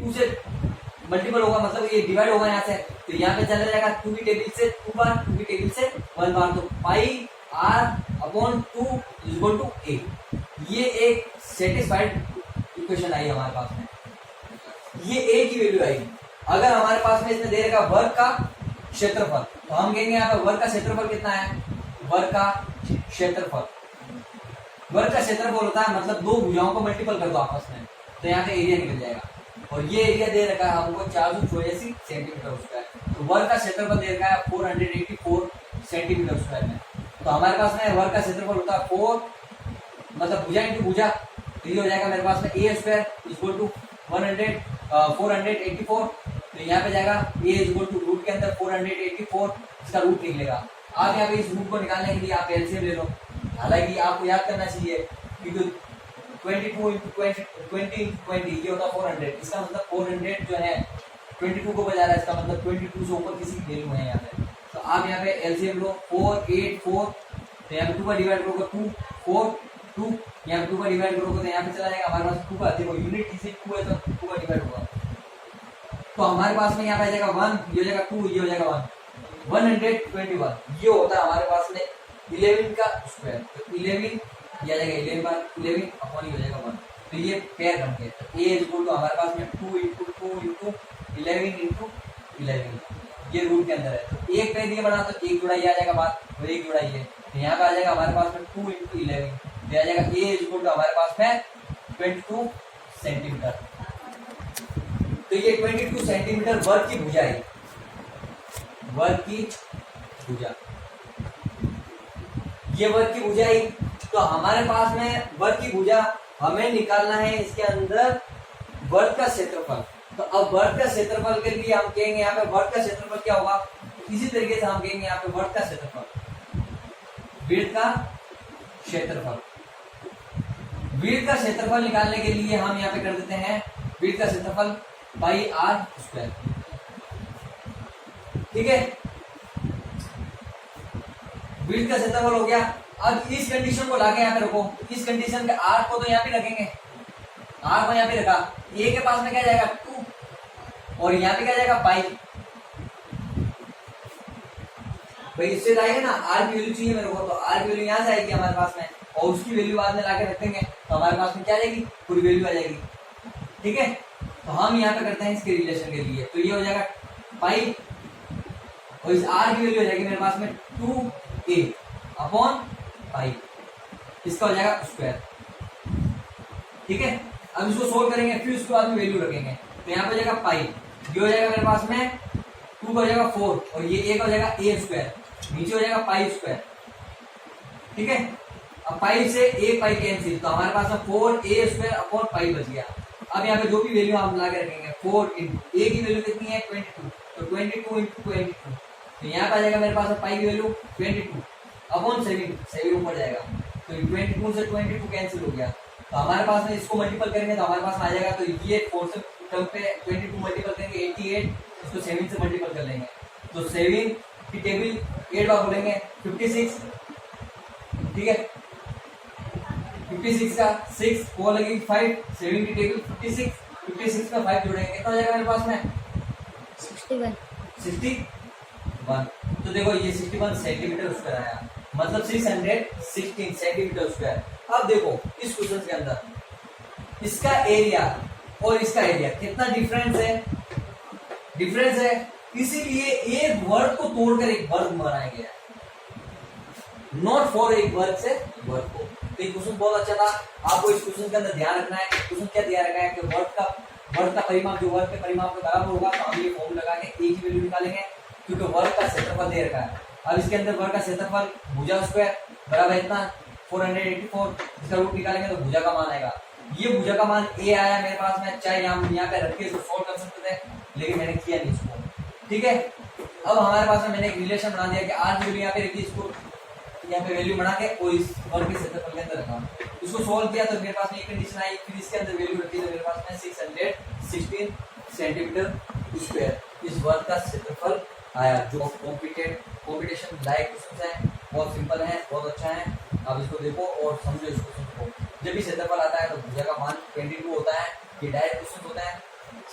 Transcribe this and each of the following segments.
2 से मल्टीपल होगा, मतलब ये डिवाइड होगा यहाँ से, तो यहाँ पे चला जाएगा 2 की टेबल से 2 बार, 2 की टेबल से 1 बार, तो pi r upon 2 is equal to a। ये एक सेटिस्फाइड इक्वेशन आई हमारे पास में, ये a की वैल्यू आएगी। अगर हमारे पास में इसमें दे रखा वर्ग का क्षेत्रफल, तो हम कहेंगे यहाँ पे वर्ग का क्षेत्रफल कितना है, वर्ग का क्षेत्रफल, वर्ग का क्षेत्रफल होता है मतलब दो भुजाओं को मल्टीपल कर दो आपस में, तो यहाँ पे एरिया निकल जाएगा। और ये एरिया दे रखा है हमको 484 सेंटीमीटर स्क्वायर, तो वर्ग का क्षेत्रफल दे रखा है 484 सेंटीमीटर स्क्वायर में। तो हमारे पास में वर्ग का क्षेत्रफल होता है 4 मतलब भुजा इंटू भुजा, तो ये हो जाएगा मेरे पास में ए स्क्वायर इक्वल टू 484, तो यहाँ पे जाएगा ए इक्वल टू रूट के अंदर 484, इसका रूट निकलेगा। लेगा। आप यहाँ पे इस रूट को निकालने के लिए आप एलसीएम ले लो, हालांकि आपको याद करना चाहिए क्योंकि 22 इंटू 20 ये होता है 400, इसका मतलब 400 जो है 22 को बजा रहा है, इसका मतलब 22 से ऊपर किसी की वैल्यू है यहाँ पे। तो आप यहाँ पे एलसीएम लो 484, तो यहाँ पे 2 का डिवाइड करोगे 2 4 2, यहाँ पे 2 का डिवाइड करोगे तो यहाँ पे चला जाएगा हमारे पास 2 का, देखो यूनिट इसी 2 है तो 2 का डिवाइड होगा, तो हमारे पास में यहाँ पे आ जाएगा 1, ये हो जाएगा 2, ये हो जाएगा 1, 121, ये होता है हमारे पास में 11 का स्क्वायर, तो 11 ये आ जाएगा 11 बार 11 अपॉन ये हो जाएगा 1, तो ये पेयर बन गए। तो ए इक्वल टू हमारे पास में 2 इंटू 2 इंटू 11 इंटू 11, ये रूट के अंदर है, तो एक पेयर ये बना तो एक जुड़ा ये आ जाएगा बात, और एक जुड़ा ये, तो यहाँ पे आ जाएगा हमारे पास में 2 इंटू 11, तो आ जाएगा ए इक्वल टू हमारे पास में 22 सेंटीमीटर। तो ये 22 सेंटीमीटर वर्ग की भुजा है, वर्ग की भुजा, ये वर्ग की भुजा है। तो हमारे पास में वर्ग की भुजा हमें निकालना है, इसके अंदर वर्ग का क्षेत्रफल। तो अब वर्ग का क्षेत्रफल के लिए हम कहेंगे यहाँ पे वर्ग का क्षेत्रफल क्या होगा, इसी तरीके से हम कहेंगे यहाँ पे वर्ग का क्षेत्रफल, वृत्त का क्षेत्रफल, वृत्त का क्षेत्रफल निकालने के लिए हम यहाँ पे कर देते हैं वृत्त का क्षेत्रफल बाई आर स्क्वायर, ठीक है, वृत्त का क्षेत्रफल हो गया। अब इस कंडीशन को लाके यहाँ पे रखो, इस कंडीशन के आर को तो यहाँ पे रखेंगे, आर को यहाँ पे रखा, ए के पास में क्या जाएगा 2 और यहाँ पे क्या जाएगा पाई, भाई इससे आएगा ना आर की वैल्यू चाहिए मेरे को, तो आर की वैल्यू यहाँ से आएगी हमारे पास में, और उसकी वैल्यू बाद में लाके रखेंगे तो हमारे पास में क्या आ जाएगी, पूरी वैल्यू आ जाएगी, ठीक है। तो हम यहाँ पे करते हैं इसके रिलेशन के लिए, तो ये हो जाएगा पाई और इस आर की वैल्यू हो जाएगी मेरे पास में 2a अपॉन पाई, इसका हो जाएगा स्क्वायर, ठीक है। अब इसको सोल्व करेंगे फिर उसके बाद में वैल्यू रखेंगे, तो यहाँ पे हो जाएगा पाई, ये हो जाएगा मेरे पास में 2 का हो जाएगा 4 और ये a का हो जाएगा a स्क्वायर, नीचे हो जाएगा पाई स्क्वायर, ठीक है। अब पाई से a पाई कैंसिल, तो हमारे पास में 4a स्क्वायर अपॉन पाई बच गया। अब यहाँ पे जो भी वैल्यू हम लाके रखेंगे 4 इंटू a की वैल्यू कितनी है 22, तो 22 इंटू 22, तो यहाँ पे आ जाएगा मेरे पास में पाई की वैल्यू 22 अपॉन 7 ऊपर जाएगा, तो 22 से 22 कैंसिल हो गया, तो हमारे पास में इसको मल्टीपल करेंगे तो हमारे पास में आ जाएगा, तो ये 4 से टर्म पे 22 मल्टीपल करेंगे 88, इसको 7 से मल्टीपल कर लेंगे, तो 7 की टेबल 8 बार बोलेंगे 56, ठीक है, 56 का 6 4 लगेगी 5, 7 की टेबल 56, 56 का 5 जोड़ेंगे कितना हो जाएगा मेरे पास में 61, तो देखो ये 61 सेंटीमीटर स्क्वायर आया, मतलब 616 सेंटीमीटर स्क्वायर। अब देखो इस क्वेश्चन के अंदर इसका एरिया और इसका एरिया कितना डिफरेंस है, इसीलिए एक वर्ग को तोड़कर एक वर्ग बनाया गया है, नॉट फॉर एक वर्ग से वर्ग को। तो ये क्वेश्चन बहुत अच्छा था, आपको इस क्वेश्चन के अंदर ध्यान रखना है, क्वेश्चन क्या ध्यान रखना है कि वर्ग का परिमाप जो वर्ग के परिमाप के बराबर होगा, तो हम ये फॉर्म लगा के एक ही वैल्यू निकालेंगे, क्योंकि वर्ग का क्षेत्रफल दे रखा है। अब इसके अंदर वर्ग का क्षेत्रफल भुजा स्क्वायर बराबर इतना 484, इसका रूट निकालेंगे तो भुजा का मान आएगा, ये भुजा का मान a आया मेरे पास में, चाहे हम यहाँ पे रख के इसको सोल्व कर सकते थे लेकिन मैंने किया नहीं इसको, ठीक है। अब हमारे पास में मैंने एक रिलेशन बना दिया कि आज वैल्यू यहाँ पे रखी, इसको यहाँ पे वैल्यू बना के और इस वर्ग के क्षेत्रफल के अंदर रखा, इसको सोल्व किया तो मेरे पास में एक कंडीशन आई, फिर इसके अंदर वैल्यू रखी तो मेरे पास में 616 सेंटीमीटर स्क्वायर इस वर्ग का क्षेत्रफल आया, जो कॉम्पिटिशन लायक क्वेश्चन है, बहुत सिंपल है, बहुत अच्छा है। आप इसको देखो और समझो इस क्वेश्चन को, जब भी क्षेत्रफल आता है तो भुजा का मान 22 होता है, ये डायरेक्ट क्वेश्चन होता है,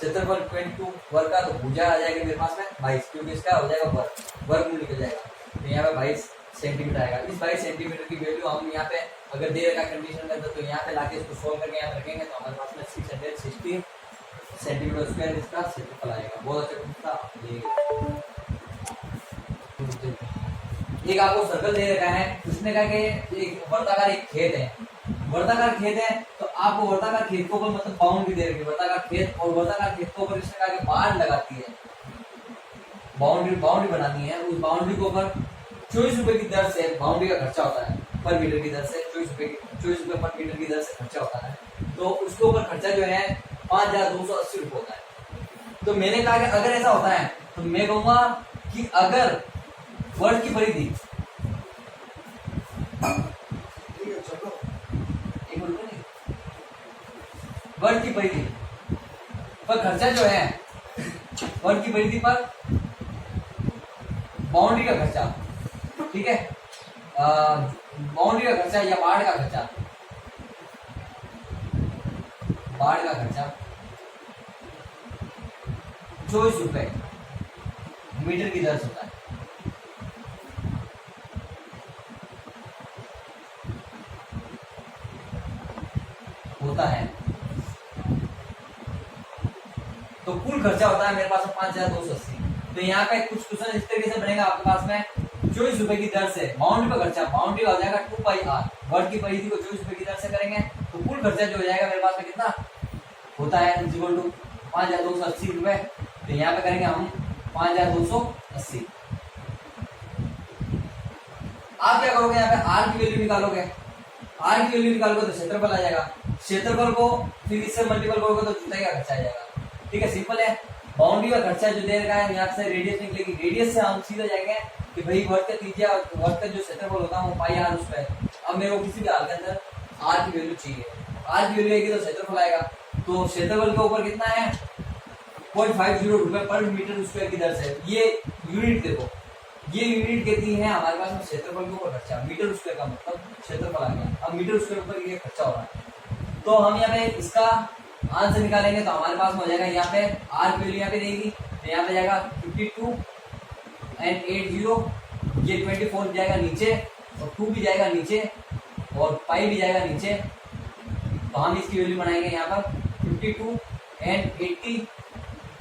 क्षेत्रफल 22 वर्ग का, तो भुजा आ जाएगा मेरे पास में 22, क्योंकि इसका हो जाएगा वर्ग, वर्गमूल निकल जाएगा। तो यहाँ पे 22 सेंटीमीटर आएगा। इस 22 सेंटीमीटर की वैल्यू हम यहाँ पे अगर दे रखा कंडीशन में तो यहाँ पे लाके इसको सोल्व करके यहाँ रखेंगे तो हमारे पास में 660 सेंटीमीटर स्क्वायर इसका क्षेत्रफल आएगा। बहुत अच्छा क्वेश्चन था। एक आपको सर्कल दे रखा है, उसने कहा कि एक वर्ताकार एक खेत है, वर्ताकार खेत है, तो आपको वर्ताकार खेत के ऊपर मतलब बाउंड्री दे रखी है, वर्ताकार खेत, और वर्ताकार खेत के ऊपर इसने कहा कि बाढ़ लगाती है, बाउंड्री बनानी है। उस बाउंड्री के ऊपर 24 रुपए की दर से बाउंड्री का खर्चा होता है, पर मीटर की दर से 24 रुपए पर मीटर की दर से खर्चा होता है। तो उसके ऊपर खर्चा जो है 5280 रुपये होता है। तो मैंने कहा कि अगर ऐसा होता है तो मैं कहूंगा कि अगर वर्ग की परिधि वर्ग की परिधि पर खर्चा जो है, वर्ग की परिधि पर बाउंड्री का खर्चा, ठीक है, बाउंड्री का खर्चा या बाढ़ का खर्चा, बाढ़ का खर्चा 24 रुपए मीटर की दर से होता है। तो कुल खर्चा होता है मेरे पास में 5280। तो यहाँ पे कुछ क्वेश्चन इस तरीके से बनेगा आपके पास में 24 रुपए की दर से बाउंड्री का खर्चा, बाउंड्री हो जाएगा 2 पाई आर, वर्ग की परिधि को 24 रुपए की दर से करेंगे तो कुल खर्चा जो हो जाएगा मेरे पास में कितना होता है, इक्वल टू 5280 रुपए। तो यहाँ पे करेंगे हम 5280। आप क्या करोगे, यहाँ पे आर की वैल्यू निकालोगे, आर की वैल्यू निकालोगे तो क्षेत्रफल आ जाएगा, क्षेत्रफल को फिर इससे मल्टीपल करोगे तो जुताई का खर्चा आ जाएगा। ठीक है, सिंपल है। बाउंड्री का खर्चा जो दे रखा है, यहाँ से रेडियस निकलेगी, रेडियस से हम सीधा जाएंगे कि भाई वर्ग का त्रिज्या, वर्ग का जो क्षेत्रफल होता है वो पाई आर उसका है। अब मेरे को किसी भी हाल के अंदर आर की वैल्यू चाहिए, आर की वैल्यू आएगी तो क्षेत्रफल आएगा। तो क्षेत्रफल के ऊपर कितना है 0.50 रुपए पर मीटर स्क्वायर की दर से, ये यूनिट देखो, ये यूनिट कहती है हमारे पास में क्षेत्रफल के ऊपर खर्चा, मीटर स्क्वायर का मतलब क्षेत्रफल आ गया। अब मीटर स्क्वायर ऊपर ये खर्चा हो रहा है, तो हम यहाँ पे इसका आंसर निकालेंगे तो हमारे पास में हो जाएगा, यहाँ पे आर की वैल्यू यहाँ पे देगी तो यहाँ पे जाएगा 52 एंड 80, ये 24 भी जाएगा नीचे और 2 भी जाएगा नीचे और पाई भी जाएगा नीचे। तो हम इसकी वैल्यू बनाएंगे यहाँ पर 52 एंड 80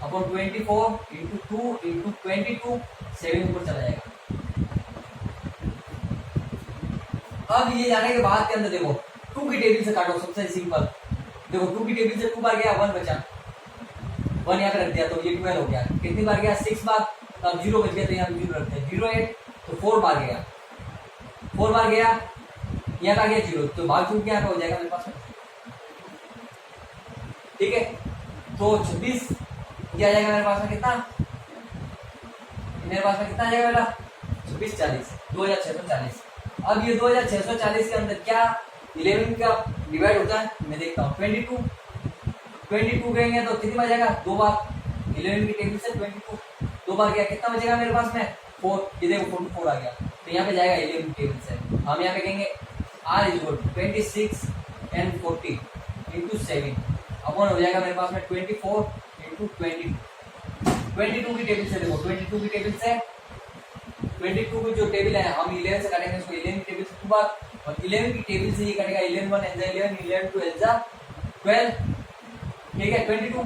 अपॉन 24 इंटू 2 इंटू 22, 7 ऊपर चला जाएगा। अब ये जाने के बाद के अंदर देखो 2 की टेबल से काटो, सबसे सिंपल देखो 2 की टेबल से 2 बार गया 1 बचा, 1 यहाँ पे रख दिया तो ये 12 हो गया। कितनी बार गया 6 बार, तब 0 बच गया तो यहाँ 0 रखते हैं, 0 8 तो 4 बार गया, 4 बार गया यहाँ पे आ गया 0 तो भाग चूक यहाँ पे हो जाएगा मेरे पास में। ठीक है, तो 26 क्या आ जाएगा मेरे पास में, कितना मेरे पास में कितना आ जाएगा बेटा 26 40 2640। अब ये 2640 के अंदर क्या 11 का डिवाइड होता है, मैं देखता हूँ 22 कहेंगे तो कितनी बार जाएगा 2 बार, 11 की टेबल से 22 2 बार गया, कितना बचेगा मेरे पास में 4, ये देखो 44 आ गया तो यहाँ पे जाएगा 11 की टेबल से। हम यहाँ पे कहेंगे R equal 26 and 40 into 7 upon हो जाएगा मेरे पास में 24 इंटू 22 की टेबल से देखो 22 की टेबल से 22 की जो टेबल है हम 11 से काटेंगे इसको, 11 की टेबल से 2 बार और 11 की टेबल से ये कटेगा 11 1 एंजा 11 11 2 एंजा 12, ठीक है 22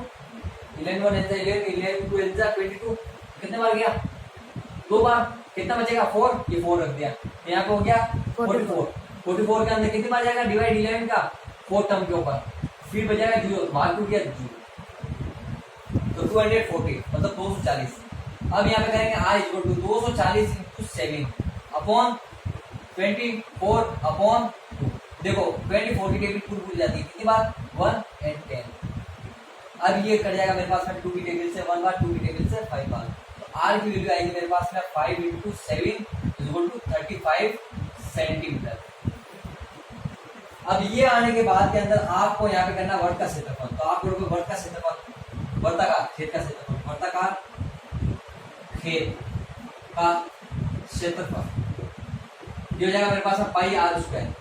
11 1 एंजा 11 11 2 एंजा 22 कितने बार गया 2 बार, कितना बचेगा 4, ये 4 रख दिया तो यहाँ पे हो गया 44 के अंदर कितनी बार जाएगा डिवाइड 11 का 4 टर्म के ऊपर, फिर बचेगा 0 भाग टूट गया 0 तो 240 मतलब 240। अब यहाँ पे करेंगे R equal to 240 into 7 upon 24 upon 2। देखो 24 की टेबल पूरी भूल जाती है, कितनी बार 1 एंड 10। अब ये कट जाएगा मेरे पास में 2 की टेबल से 1 बार, 2 की टेबल से 5 बार, तो R की वैल्यू आएगी मेरे पास में 5 इंटू 7 इक्वल टू 35 सेंटीमीटर। अब ये आने के बाद के अंदर आपको यहाँ पे करना वर्ग का क्षेत्रफल, तो आप लोगों को वर्ग का क्षेत्रफल, वर्ताकार खेत का क्षेत्रफल, वर्ताकार खेत का क्षेत्रफल ये हो जाएगा मेरे पास में पाई आर स्क्वायर,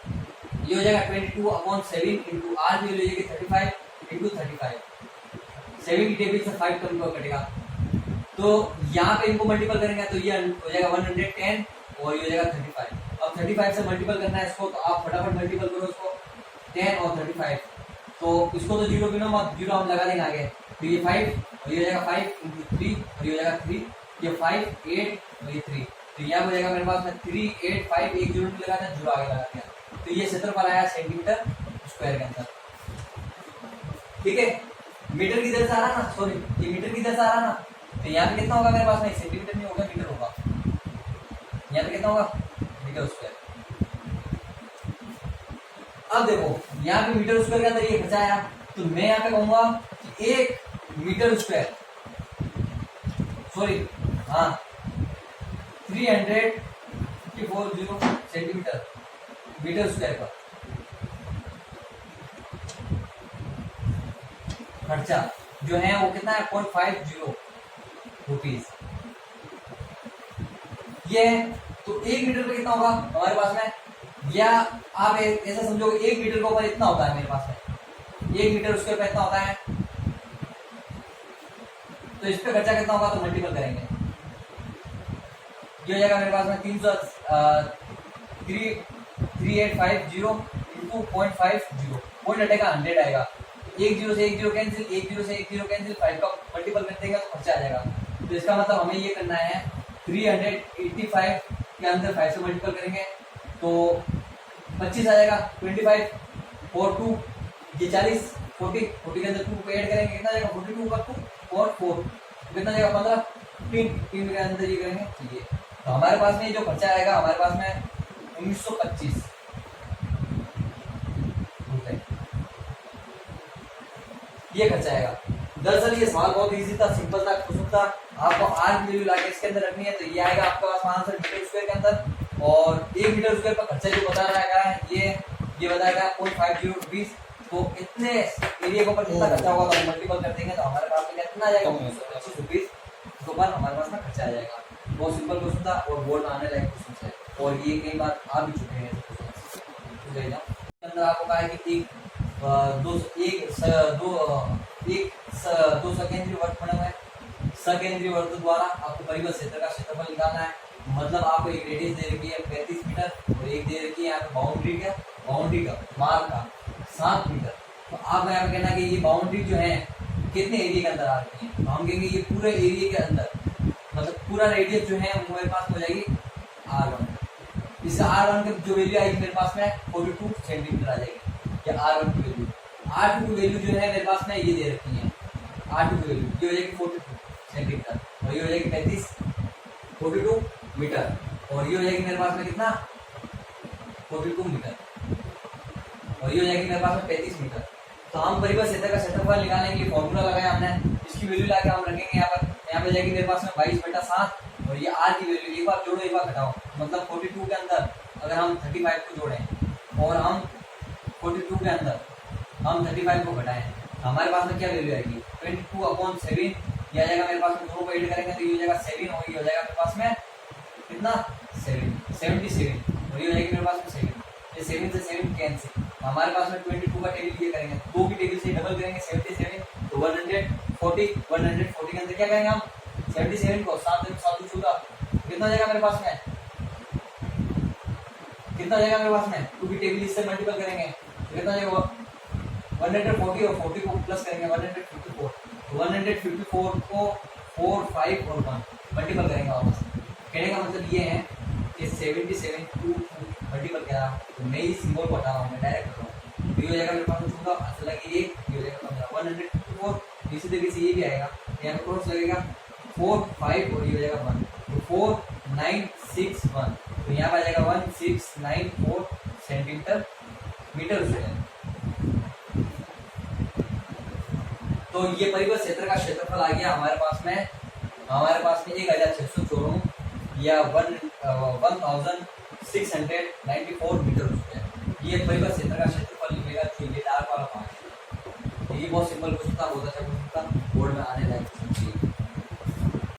ये हो जाएगा 22 अपॉन 7 इंटू आर की वैल्यू 35 इंटू 35 7 की टेबल से 5 कम कटेगा, तो यहाँ पे इनको मल्टीपल करेंगे तो ये हो जाएगा 110 और ये हो जाएगा 35। अब 35 से मल्टीपल करना है इसको, तो आप फटाफट मल्टीपल करो इसको 10 और 35, तो इसको तो जीरो बिना मत, जीरो हम लगा देंगे आगे, तो ये 5 और ये हो जाएगा 5 इंटू 3 और ये हो जाएगा 3, ये 5 8 और ये 3, तो यहाँ हो जाएगा मेरे पास में 3 8 5 एक जीरो लगा था, जीरो आगे लगा दिया, तो ये क्षेत्रफल आया सेंटीमीटर स्क्वायर के अंदर। ठीक है, मीटर की इधर से आ रहा ना, सॉरी ये मीटर की इधर से आ रहा ना, तो यहाँ पे कितना होगा मेरे पास में, सेंटीमीटर नहीं होगा मीटर होगा, यहाँ पे कितना होगा मीटर स्क्वायर। अब देखो यहाँ पे मीटर स्क्वायर के अंदर ये बचा आया, तो मैं यहाँ पे कहूंगा कि 1 मीटर स्क्वायर, सॉरी हाँ 340 सेंटीमीटर मीटर स्क्वायर का खर्चा जो है वो कितना है 0.50 रुपीज। ये तो 1 मीटर पे कितना होगा हमारे पास में, या आप ऐसा समझोगे 1 मीटर के ऊपर इतना होता है मेरे पास में, 1 मीटर उसके ऊपर इतना होता है, तो इस पे खर्चा कितना होगा तो मल्टीपल करेंगे, ये हो जाएगा मेरे पास में 3850 इंटू 0.50, पॉइंट हटेगा 100 आएगा, एक जीरो से एक जीरो कैंसिल, एक जीरो से एक जीरो कैंसिल, 5 का मल्टीपल कर देंगे तो खर्चा आ जाएगा, तो इसका मतलब हमें ये करना है 385 के अंदर 5 से मल्टीपल करेंगे तो 25 आ जाएगा, 25 और 2 ये 40, 40 के अंदर 2 को ऐड करेंगे कितना जाएगा 42 का 2 और 4 कितना जाएगा 15, 3 के अंदर ये करेंगे, ठीक है। तो हमारे पास में जो खर्चा आएगा हमारे पास में 1925 ये खर्चा आएगा। दरअसल ये सवाल बहुत इजी था, सिंपल था, खुशबू था, आपको आर की वैल्यू लाके इसके अंदर रखनी है, तो ये आएगा आपके पास आंसर मीटर स्क्वायर के अंदर, और 1 मीटर स्क्वायर पर खर्चा जो बता रहा है ये बताएगा 0.50 रुपीज, तो इतने एरिया के ऊपर कितना खर्चा होगा तो मल्टीपल कर देंगे तो हमारे पास में कितना आ जाएगा 1925 रुपीज के ऊपर हमारे पास में खर्चा आ जाएगा। बहुत सिंपल क्वेश्चन था और बोर्ड में आने लायक क्वेश्चन है, और ये कई बार आ भी चुके हैं अंदर। आपको कहा है कि दो सकेंद्रीय वर्त बने हुए हैं, सकेंद्रीय वर्त द्वारा आपको परिबद्ध क्षेत्र का क्षेत्रफल निकालना है, मतलब आपको एक रेडियस दे रखी है 35 मीटर और एक दे रखी है यहाँ पे बाउंड्री का मार्ग का 7 मीटर, तो आप यहाँ पे कहना कि ये बाउंड्री जो है कितने एरिया के अंदर आ रही है, तो हम कहेंगे ये पूरे एरिया के अंदर, मतलब पूरा रेडियस जो है वो मेरे पास हो जाएगी R1, इस R1 की जो वैल्यू आएगी मेरे पास में 42 सेंटीमीटर आ जाएगी, या R1 की वैल्यू, R2 की वैल्यू जो है मेरे पास में ये दे रखी है, R2 की वैल्यू ये हो जाएगी 42 सेंटीमीटर और ये हो जाएगी 42 मीटर, और ये हो जाएगी मेरे पास में कितना 42 मीटर, और ये हो जाएगी मेरे पास में 35 मीटर। तो हम परिबद्ध क्षेत्र का क्षेत्रफल निकालने के लिए फॉर्मूला लगाया हमने, इसकी वैल्यू लाके हम रखेंगे यहाँ पे जाएगी मेरे पास में 22/7, और ये R की वैल्यू एक बार जोड़ो एक बार घटाओ, मतलब 42 के अंदर अगर हम 35 को जोड़ें और हम 42 के अंदर हम 35 को घटाएं, हमारे पास में क्या वैल्यू आएगी 22/7, ये आ जाएगा मेरे पास में, दोनों को ऐड करेंगे तो ये हो जाएगा 7 और ये हो जाएगा मेरे पास में कितना 77 और ये हो जाएगी मेरे पास में 7, ये 7 से 7 कैंसिल, हमारे पास में 22 का टेबल ये करेंगे, 2 की टेबल से डबल करेंगे 77 तो 140 के अंदर क्या करेंगे हम 77 को 7 7 14 कितना जाएगा मेरे पास में, कितना जाएगा मेरे पास में 2 की टेबल इससे मल्टीपल करेंगे तो कितना जाएगा 140 और 40 को प्लस करेंगे 154, तो 154 को 4 5 और 1 मल्टीपल करेंगे वापस, कहने का मतलब ये है कि 77 2 मल्टीपल करा, तो मैं इस सिंबल को हटा रहा हूँ, मैं डायरेक्ट कर रहा हूँ, तो ये हो जाएगा मेरे पास में छूगा असल लगी 1, ये हो जाएगा 154, इसी तरीके से ये भी आएगा, यहाँ पे क्रॉस लगेगा 4 5 और ये हो जाएगा 1, तो 4961, तो यहाँ पे आ जाएगा 1694 सेंटीमीटर मीटर स्क्वायर। तो ये परिबद्ध क्षेत्र का क्षेत्रफल आ गया हमारे पास में 1694 या 1694 मीटर स्क्वायर, ये परिबद्ध क्षेत्र का क्षेत्रफल निकलेगा, जो ये डार्क वाला पार्ट, ये बहुत सिंपल क्वेश्चन था, बहुत अच्छा क्वेश्चन था, बोर्ड में आने लायक।